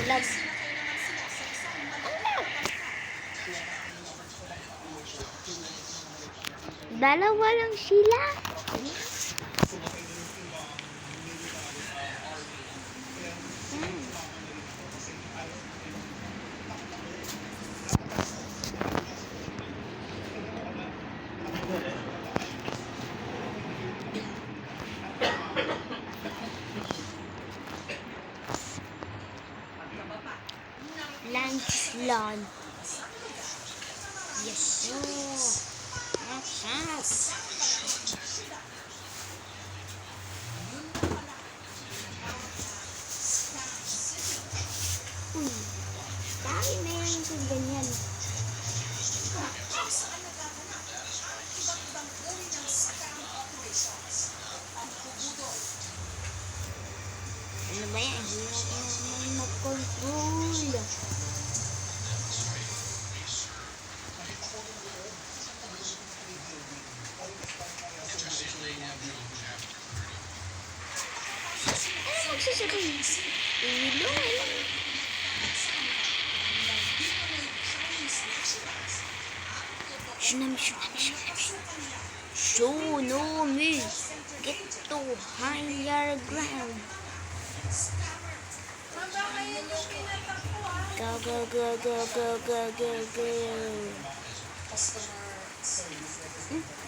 Lag. Dalawa lang sila. Lancelot. Yes, sir. Dami na yung ganyan. Ano ba yan? Hirap naman mag-control. Magsasabi. Tsunami. Get to higher ground. Go, go, go, go, go, go, go, go.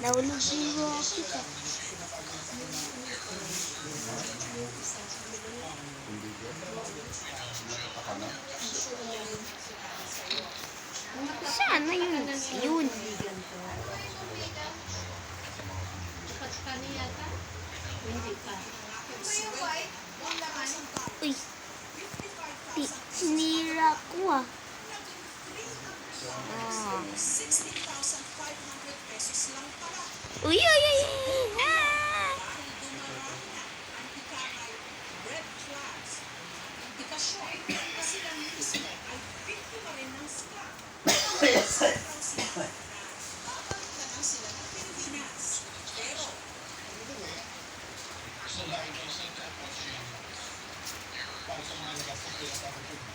Nahulog si Rocky pa. Saan na yun? Yun. Uy. Sinira ko ah. Uy, uy, uy, uy. Ah!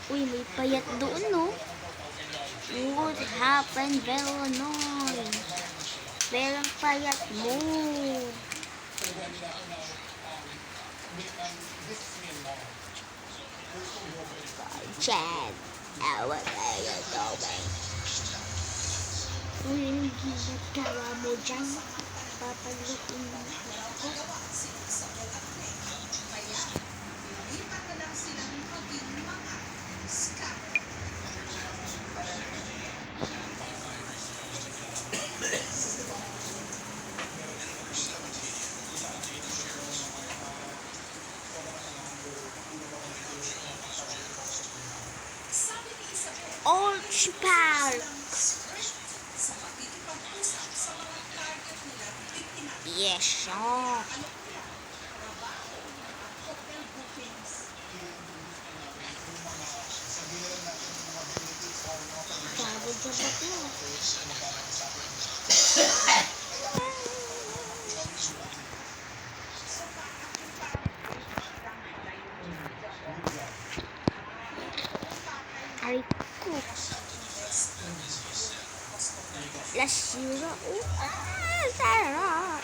Uy, may payat doon, no? What happened, Velonoy? Berang payat mo. Chad, what are you doing? Uy, yung ginagawa mo dyan. Papaluin mo ako. Orange Park. Yes, sir. Ariko. Last zero. Sarah.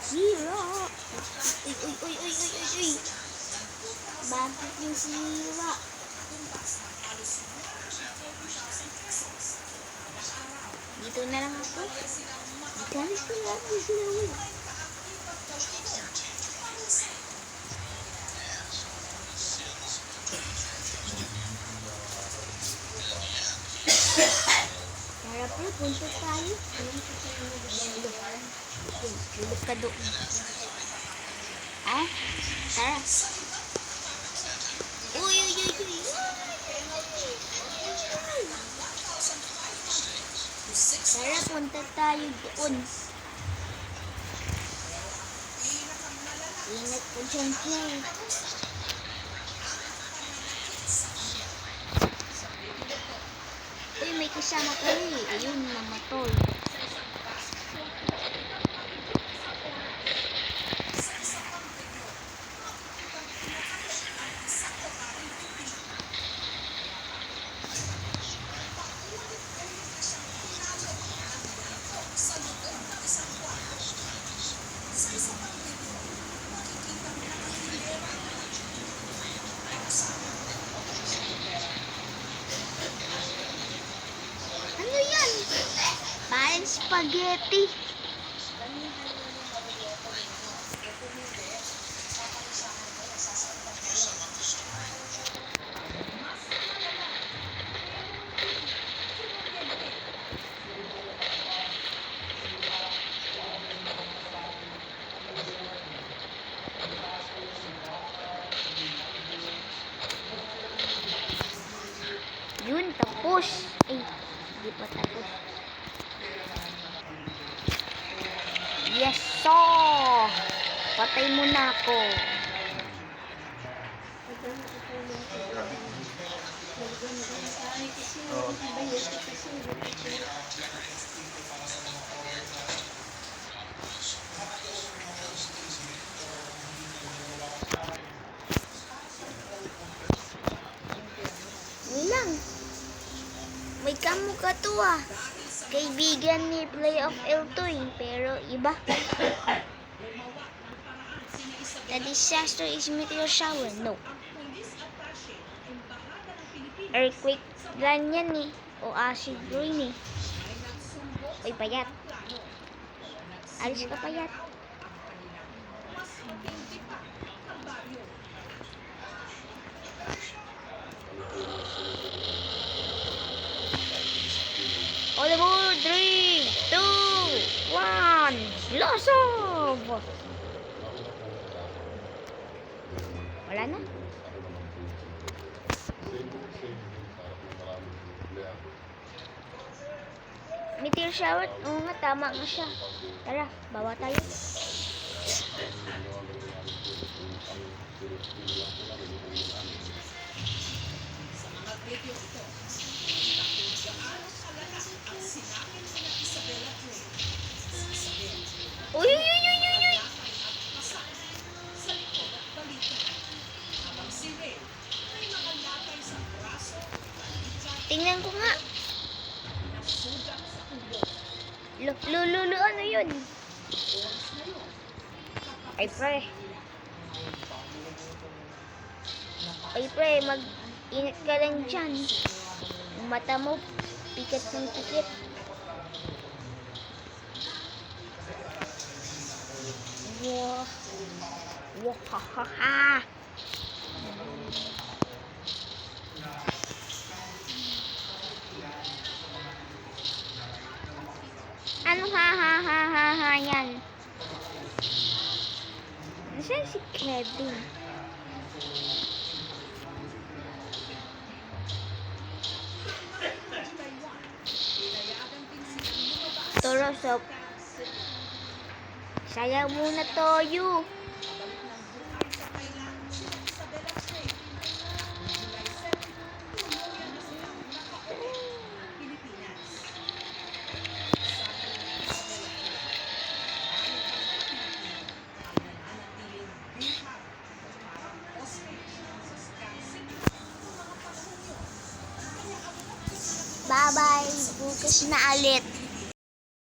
Zero. Uy. Bakit yung sira? Dito na lang ako. Galis ko lang sila. Tara po, punta tayo. Tulog ka doon. Ah? Tara. Uy. Tara, punta tayo doon. Ingat po dyan, Clay. Uy, may kasama kayo eh. Ayun, namatol. Ano yan? Parang spaghetti. Yun, tapos. Ay, hindi pa tapos. Yes, so. Patay mo na ako. Lang. May kamukha to ah. Kaibigan ni Play of L2 pero iba. The disaster is meteor shower. No. Earthquake lang yan eh. O acid rain eh. Uy, payat. Alis ka, payat. All aboard! 3, 2, 1, loss off! Wala na. Meteor shower? Oo nga, tama nga siya. Tara, bawa tayo. Uy, uy, uy, uy, uy, uy. Tingnan ko nga. Lulu, ano yun? Ay, pre. Ay, pre, mag-ingat ka lang dyan. Yung mata mo, pikat ng pikit. Wow. Wow, ha, ha, ha. Ano ha ha ha ha ha yan? Nasaan si Kevin? Torosop. Sayang muna toyo. Bye-bye. Bukas na ulit.